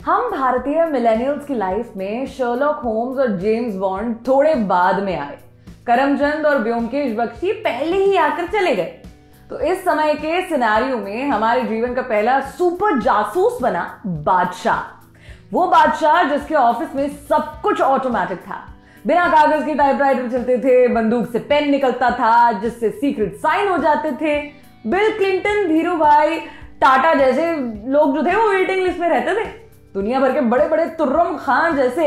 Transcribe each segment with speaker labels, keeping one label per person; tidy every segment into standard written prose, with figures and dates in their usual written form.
Speaker 1: हम भारतीय मिलेनियल्स की लाइफ में शर्लॉक होम्स और जेम्स बॉन्ड थोड़े बाद में आए। करमचंद और ब्योमकेश बख्शी पहले ही आकर चले गए। तो इस समय के सिनेरियो में हमारे जीवन का पहला सुपर जासूस बना बादशाह। वो बादशाह जिसके ऑफिस में सब कुछ ऑटोमेटिक था। बिना कागज के टाइपराइटर चलते थे, बंदूक से पेन निकलता था जिससे सीक्रेट साइन हो जाते थे। बिल क्लिंटन, धीरू भाई, टाटा जैसे लोग जो थे वो वेटिंग लिस्ट में रहते थे। दुनिया भर के बड़े बड़े तुर्रम खान जैसे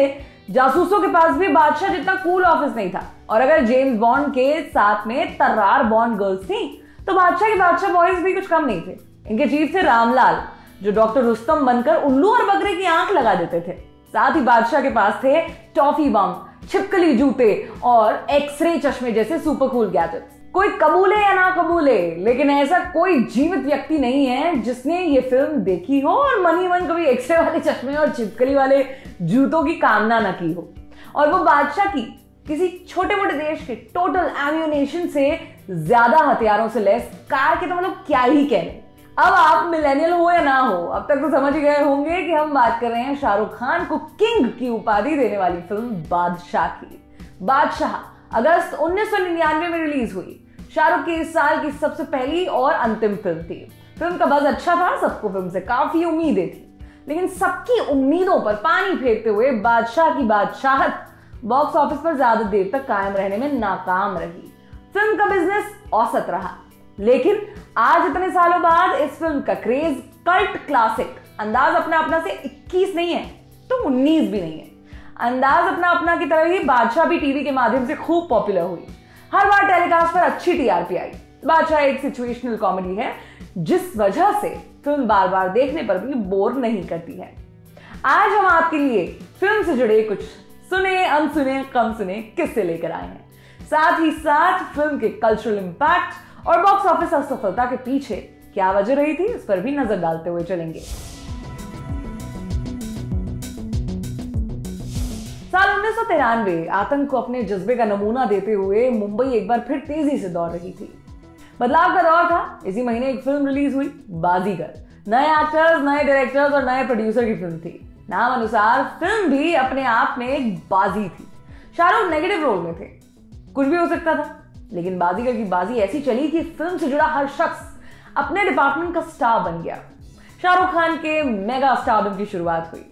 Speaker 1: जासूसों के पास भी बादशाह जितना कूल ऑफिस नहीं था। और अगर जेम्स बॉन्ड के साथ में तर्रार बॉन्ड गर्ल्स थी तो बादशाह के बादशाह बॉयज भी कुछ कम नहीं थे। इनके चीफ थे रामलाल, जो डॉक्टर रुस्तम बनकर उल्लू और बकरे की आंख लगा देते थे। साथ ही बादशाह के पास थे टॉफी बम, छिपकली जूते और एक्सरे चश्मे जैसे सुपर कूल गैजेट्स। कोई कबूले या ना कबूले, लेकिन ऐसा कोई जीवित व्यक्ति नहीं है जिसने ये फिल्म देखी हो और मनी मन कभी एक्सरे वाले चश्मे और छिपकली वाले जूतों की कामना ना की हो। और वो बादशाह की किसी छोटे मोटे देश के टोटल एम्यूनेशन से ज्यादा हथियारों से लैस कार के तो मतलब क्या ही कहने। अब आप मिलेनियल हो या ना हो, अब तक तो समझ ही गए होंगे कि हम बात कर रहे हैं शाहरुख खान को किंग की उपाधि देने वाली फिल्म बादशाह की। बादशाह अगस्त 1999 में रिलीज हुई। शाहरुख की इस साल की सबसे पहली और अंतिम फिल्म थी। फिल्म का बज़ अच्छा था, सबको फिल्म से काफी उम्मीदें थी, लेकिन सबकी उम्मीदों पर पानी फेरते हुए बादशाह की बादशाहत बॉक्स ऑफिस पर ज्यादा देर तक कायम रहने में नाकाम रही। फिल्म का बिजनेस औसत रहा, लेकिन आज इतने सालों बाद इस फिल्म का क्रेज कल्ट क्लासिक अंदाज अपना अपना से 21 नहीं है तो 19 भी नहीं है। अंदाज अपना अपना की तरह ही बादशाह भी टीवी के माध्यम से खूब पॉपुलर हुई। हर बार टेलीकास्ट पर अच्छी टीआरपी आई। बादशाह एक सिचुएशनल कॉमेडी है जिस वजह से फिल्म बार बार देखने पर भी बोर नहीं करती है। आज हम आपके लिए फिल्म से जुड़े कुछ सुने अनसुने कम सुने किस्से लेकर आए हैं। साथ ही साथ फिल्म के कल्चरल इंपैक्ट और बॉक्स ऑफिस असफलता के पीछे क्या वजह रही थी इस पर भी नजर डालते हुए चलेंगे। साल 1993 आतंक को अपने जज्बे का नमूना देते हुए मुंबई एक बार फिर तेजी से दौड़ रही थी। बदलाव का दौर था। इसी महीने एक फिल्म रिलीज हुई, बाजीगर। नए एक्टर्स, नए डायरेक्टर्स और नए प्रोड्यूसर की फिल्म थी। नाम अनुसार फिल्म भी अपने आप में एक बाजी थी। शाहरुख नेगेटिव रोल में थे, कुछ भी हो सकता था, लेकिन बाजीगर की बाजी ऐसी चली कि फिल्म से जुड़ा हर शख्स अपने डिपार्टमेंट का स्टार बन गया। शाहरुख खान के मेगा स्टारडम की शुरुआत हुई।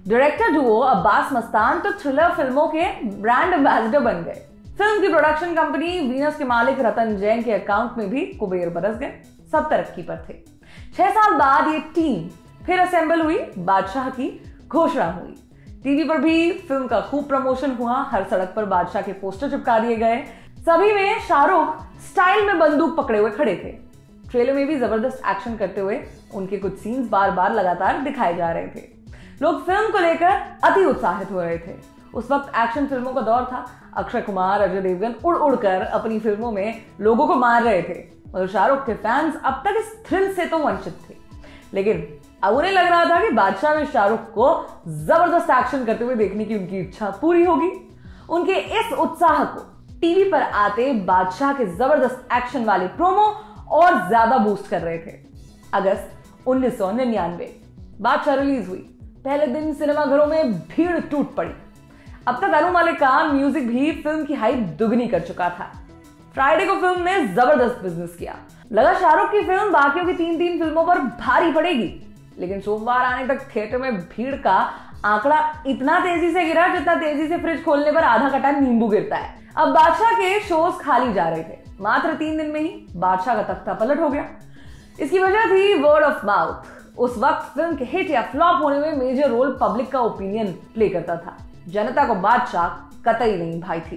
Speaker 1: डायरेक्टर डुओ अब्बास मस्तान तो थ्रिलर फिल्मों के ब्रांड एम्बेसडर बन गए। फिल्म की प्रोडक्शन कंपनी वीनस के मालिक रतन जैन के अकाउंट में भी कुबेर बरस गए। सब तरक्की पर थे। 6 साल बाद ये टीम फिर असेंबल हुई, बादशाह की घोषणा हुई। टीवी पर भी फिल्म का खूब प्रमोशन हुआ। हर सड़क पर बादशाह के पोस्टर चिपका दिए गए। सभी में शाहरुख स्टाइल में बंदूक पकड़े हुए खड़े थे। ट्रेलर में भी जबरदस्त एक्शन करते हुए उनके कुछ सीन्स बार बार लगातार दिखाए जा रहे थे। लोग फिल्म को लेकर अति उत्साहित हो रहे थे। उस वक्त एक्शन फिल्मों का दौर था। अक्षय कुमार, अजय देवगन उड़ उड़कर अपनी फिल्मों में लोगों को मार रहे थे, और शाहरुख के फैंस अब तक इस थ्रिल से तो वंचित थे। लेकिन अब उन्हें लग रहा था कि बादशाह में शाहरुख को जबरदस्त एक्शन करते हुए देखने की उनकी इच्छा पूरी होगी। उनके इस उत्साह को टीवी पर आते बादशाह के जबरदस्त एक्शन वाले प्रोमो और ज्यादा बूस्ट कर रहे थे। अगस्त 1999 बादशाह रिलीज हुई। पहले दिन सिनेमाघरों में भीड़ टूट पड़ी। अब तक अनु मालिक का म्यूजिक भी फिल्म की हाइप दुगनी कर चुका था। फ्राइडे को फिल्म ने जबरदस्त बिजनेस किया। लगा शाहरुख की फिल्म बाकियों की 3 फिल्मों पर भारी पड़ेगी, लेकिन सोमवार आने तक थिएटर में भीड़ का आंकड़ा इतना तेजी से गिरा जितना तेजी से फ्रिज खोलने पर आधा कटा नींबू गिरता है। अब बादशाह के शोज खाली जा रहे थे। मात्र 3 दिन में ही बादशाह का तख्ता पलट हो गया। इसकी वजह थी वर्ड ऑफ माउथ। उस वक्त फिल्म के हिट या फ्लॉप होने में मेजर रोल पब्लिक का ओपिनियन प्ले करता था। जनता को बादशाह कतई नहीं भाई थी।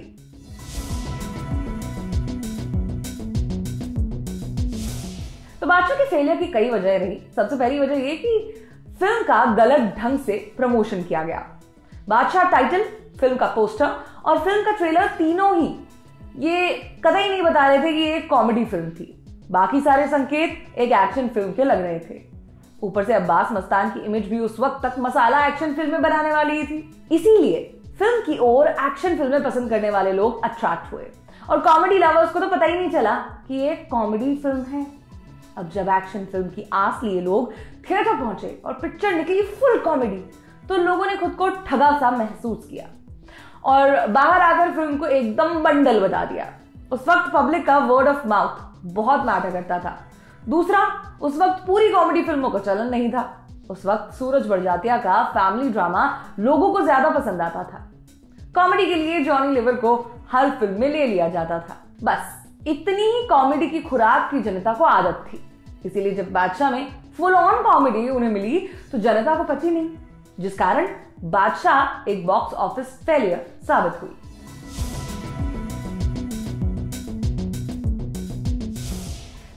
Speaker 1: तो बादशाह के फेलियर की कई वजह रही। सबसे पहली वजह यह कि फिल्म का गलत ढंग से प्रमोशन किया गया। बादशाह टाइटल, फिल्म का पोस्टर और फिल्म का ट्रेलर तीनों ही ये कतई नहीं बता रहे थे कि ये एक कॉमेडी फिल्म थी। बाकी सारे संकेत एक एक्शन फिल्म के लग रहे थे। ऊपर से अब्बास मस्तान की इमेज भी उस वक्त तक मसाला एक्शन फिल्में बनाने वाली ही थी। इसीलिए फिल्म की ओर एक्शन फिल्में पसंद करने वाले लोग अट्रैक्ट हुए, और कॉमेडी लवर्स को तो पता ही नहीं चला कि ये कॉमेडी फिल्म है। अब जब एक्शन फिल्म की आस लिए लोग थिएटर पहुंचे और पिक्चर निकली फुल कॉमेडी, तो लोगों ने खुद को ठगा सा महसूस किया और बाहर आकर फिल्म को एकदम बंडल बता दिया। उस वक्त पब्लिक का वर्ड ऑफ माउथ बहुत मैटर करता था। दूसरा, उस वक्त पूरी कॉमेडी फिल्मों का चलन नहीं था। उस वक्त सूरज बड़जात्या का फैमिली ड्रामा लोगों को ज्यादा पसंद आता था। कॉमेडी के लिए जॉनी लीवर को हर फिल्म में ले लिया जाता था। बस इतनी ही कॉमेडी की खुराक की जनता को आदत थी। इसीलिए जब बादशाह में फुल ऑन कॉमेडी उन्हें मिली तो जनता को पची नहीं, जिस कारण बादशाह एक बॉक्स ऑफिस फेलियर साबित हुई।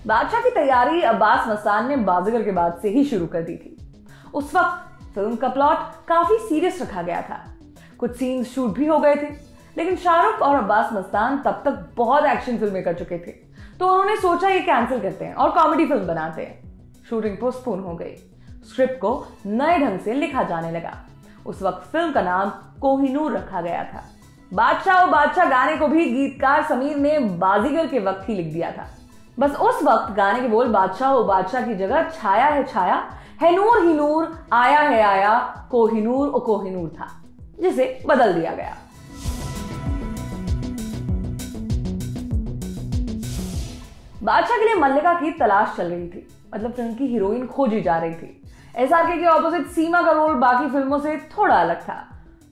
Speaker 1: बादशाह की तैयारी अब्बास मस्तान ने बाजीगर के बाद से ही शुरू कर दी थी। उस वक्त फिल्म का प्लॉट काफी सीरियस रखा गया था। कुछ सीन्स शूट भी हो गए थे, लेकिन शाहरुख और अब्बास मस्तान तब तक बहुत एक्शन फिल्में कर चुके थे, तो उन्होंने सोचा ये कैंसिल करते हैं और कॉमेडी फिल्म बनाते हैं। शूटिंग पोस्टपोन हो गई। स्क्रिप्ट को नए ढंग से लिखा जाने लगा। उस वक्त फिल्म का नाम कोहिनूर रखा गया था। बादशाह ओ बादशाह गाने को भी गीतकार समीर ने बाजीगर के वक्त ही लिख दिया था। बस उस वक्त गाने के बोल बादशाह ओ बादशाह की जगह छाया है नूर ही नूर, आया है आया, कोहिनूर ओ कोहिनूर था, जिसे बदल दिया गया। बादशाह के लिए मल्लिका की तलाश चल रही थी, मतलब फिल्म की हीरोइन खोजी जा रही थी। एसआरके के ऑपोजिट सीमा का रोल बाकी फिल्मों से थोड़ा अलग था।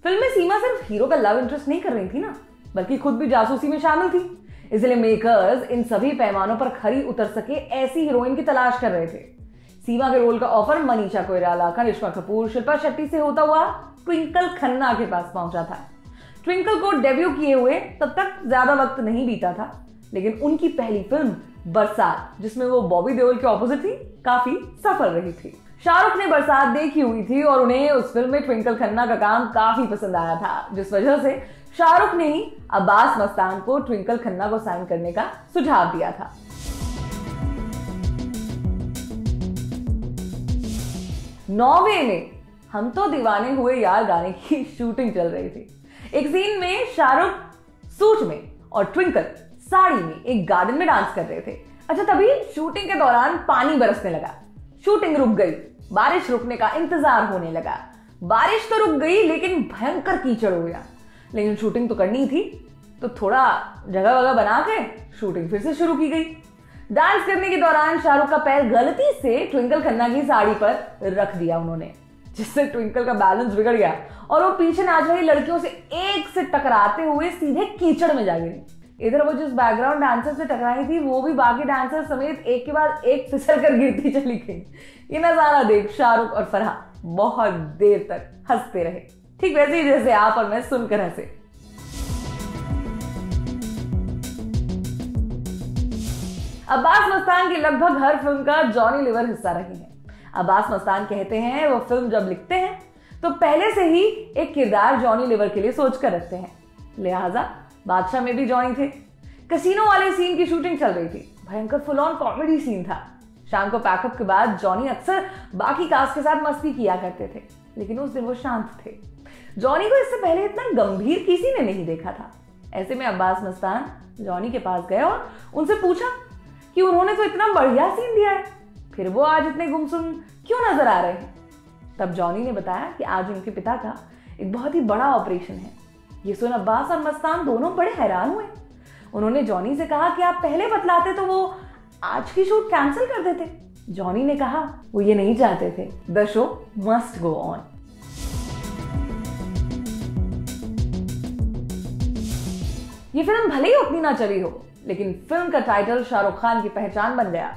Speaker 1: फिल्म में सीमा सिर्फ हीरो का लव इंटरेस्ट नहीं कर रही थी ना, बल्कि खुद भी जासूसी में शामिल थी। इसलिए मेकर्स इन सभी पैमानों पर खरी उतर सके ऐसी हीरोइन की तलाश कर रहे थे। सीमा के रोल का ऑफर मनीषा कोइराला, करिश्मा कपूर, शिल्पा शेट्टी से होता हुआ ट्विंकल खन्ना के पास पहुंचा था। ट्विंकल को डेब्यू किए हुए तब तक ज्यादा वक्त नहीं बीता था, लेकिन उनकी पहली फिल्म बरसात, जिसमें वो बॉबी देओल के ऑपोजिट थी, काफी सफल रही थी। शाहरुख ने बरसात देखी हुई थी और उन्हें उस फिल्म में ट्विंकल खन्ना का काम काफी पसंद आया था, जिस वजह से शाहरुख ने ही अब्बास मस्तान को ट्विंकल खन्ना को साइन करने का सुझाव दिया था। नॉर्वे में हम तो दीवाने हुए यार गाने की शूटिंग चल रही थी। एक सीन में शाहरुख सूट में और ट्विंकल साड़ी में एक गार्डन में डांस कर रहे थे। अच्छा, तभी शूटिंग के दौरान पानी बरसने लगा। शूटिंग रुक गई, बारिश रुकने का इंतजार होने लगा। बारिश तो रुक गई, लेकिन भयंकर कीचड़ हो गया। लेकिन शूटिंग तो करनी थी, तो थोड़ा जगह वगह बना के शूटिंग फिर से शुरू की गई। डांस करने के दौरान शाहरुख का पैर गलती से ट्विंकल खन्ना की साड़ी पर रख दिया उन्होंने, जिससे ट्विंकल का बैलेंस बिगड़ गया और वो पीछे नाच रही लड़कियों से एक से टकराते हुए सीधे कीचड़ में जा गिरी। इधर वो जिस बैकग्राउंड डांसर से टकराई थी, वो भी बाकी डांसर समेत एक के बाद एक फिसल कर गिरती चली गई। ये नजारा देख शाहरुख और फरहा बहुत देर तक हंसते रहे, ठीक वैसे ही जैसे आप और मैं सुनकर हंसे। अब्बास मस्तान की लगभग हर फिल्म का जॉनी लीवर हिस्सा रहे हैं। अब्बास मस्तान कहते हैं वो फिल्म जब लिखते हैं तो पहले से ही एक किरदार जॉनी लीवर के लिए सोच कर रखते हैं। लिहाजा बादशाह में भी जॉनी थे। कसिनो वाले सीन की शूटिंग चल रही थी। भयंकर फुल ऑन कॉमेडी सीन था। शाम को पैकअप के बाद जॉनी अक्सर बाकी कास्ट के साथ मस्ती किया करते थे, लेकिन उस दिन वो शांत थे। जॉनी को इससे पहले इतना गंभीर किसी ने नहीं देखा था। ऐसे में अब्बास मस्तान जॉनी के पास गए और उनसे पूछा कि उन्होंने तो इतना बढ़िया सीन दिया है, फिर वो आज इतने गुमसुम क्यों नजर आ रहे हैं। तब जॉनी ने बताया कि आज उनके पिता का एक बहुत ही बड़ा ऑपरेशन है। ये सुन अब्बास और मस्तान दोनों बड़े हैरान हुए। उन्होंने जॉनी से कहा कि आप पहले बतलाते तो वो आज की शूट कैंसिल कर देते। जॉनी ने कहा वो ये नहीं चाहते थे, the show must go on. ये फिल्म भले ही उतनी ना चली हो, लेकिन फिल्म का टाइटल शाहरुख खान की पहचान बन गया।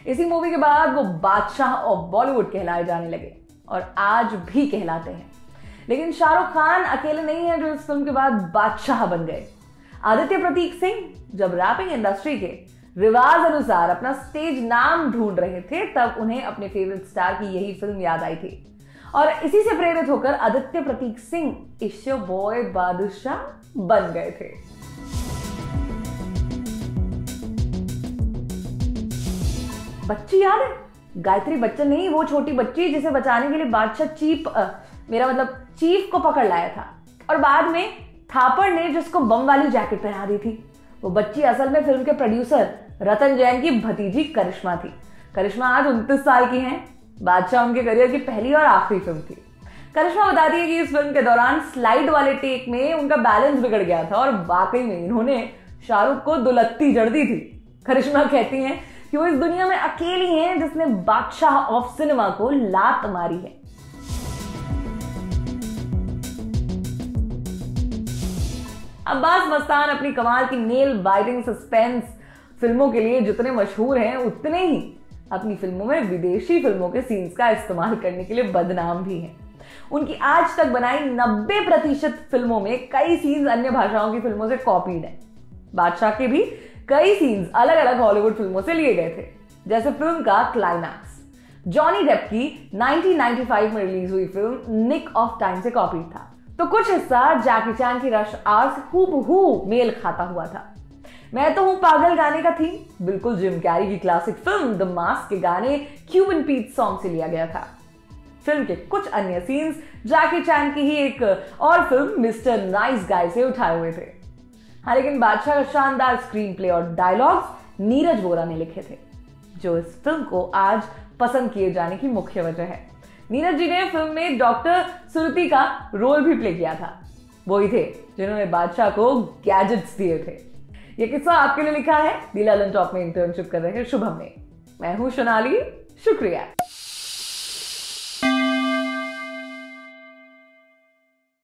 Speaker 1: इसी मूवी के बाद वो बादशाह ऑफ बॉलीवुड कहलाए जाने लगे और आज भी कहलाते हैं। लेकिन शाहरुख खान अकेले नहीं है जो इस फिल्म के बाद बादशाह बन गए। आदित्य प्रतीक सिंह जब रैपिंग इंडस्ट्री के रिवाज अनुसार अपना स्टेज नाम ढूंढ रहे थे, तब उन्हें अपने फेवरेट स्टार की यही फिल्म याद आई थी और इसी से प्रेरित होकर आदित्य प्रतीक सिंह इश्यो बॉय बादशाह बन गए थे। बच्ची याद है? गायत्री बच्चन नहीं, वो छोटी बच्ची जिसे बचाने के लिए बादशाह चीफ को पकड़ लाया था और बाद में थापड़ ने जिसको बम वाली जैकेट पहना दी थी। वो बच्ची असल में फिल्म के प्रोड्यूसर रतन जैन की भतीजी करिश्मा थी। करिश्मा आज 29 साल की हैं। बादशाह उनके करियर की पहली और आखिरी फिल्म थी। करिश्मा बताती है कि इस फिल्म के दौरान स्लाइड वाले टेक में उनका बैलेंस बिगड़ गया था और वाकई में इन्होंने शाहरुख को दुलत्ती जड़ दी थी। करिश्मा कहती हैं कि वो इस दुनिया में अकेली हैं जिसने बादशाह ऑफ सिनेमा को लात मारी है। अब्बास मस्तान अपनी कमाल की नेल बाइटिंग सस्पेंस फिल्मों के लिए जितने मशहूर हैं उतने ही अपनी फिल्मों में विदेशी फिल्मों के सीन्स का इस्तेमाल करने के लिए बदनाम भी हैं। उनकी आज तक बनाई 90% फिल्मों में कई सीन्स अन्य भाषाओं की फिल्मों से कॉपीड है। बादशाह के भी कई सीन्स अलग अलग हॉलीवुड फिल्मों से लिए गए थे, जैसे फिल्म का क्लाइमैक्स जॉनी डेप की 1995 में रिलीज हुई फिल्म निक ऑफ टाइम से कॉपीड था, तो कुछ हिस्सा जैकी चैन की रश आवर से हूबहू मेल खाता हुआ था। मैं तो हूं पागल गाने का थीम बिल्कुल जिम कैरी की क्लासिक फिल्म द मास्क के गाने क्यूबन पीट सॉन्ग से लिया गया था। फिल्म के कुछ अन्य सीन्स जैकी चैन की ही एक और फिल्म मिस्टर नाइस गाय से उठाए हुए थे। हाँ, लेकिन बादशाह का शानदार स्क्रीन प्ले और डायलॉग्स नीरज वोरा ने लिखे थे, जो इस फिल्म को आज पसंद किए जाने की मुख्य वजह है। नीरज जी ने फिल्म में डॉक्टर सुरती का रोल भी प्ले किया था। वही थे जिन्होंने बादशाह को गैजेट्स दिए थे। यह किस्सा आपके लिए लिखा है दी ललन टॉप में इंटर्नशिप कर रहे शुभम ने। मैं हूं सोनाली, शुक्रिया।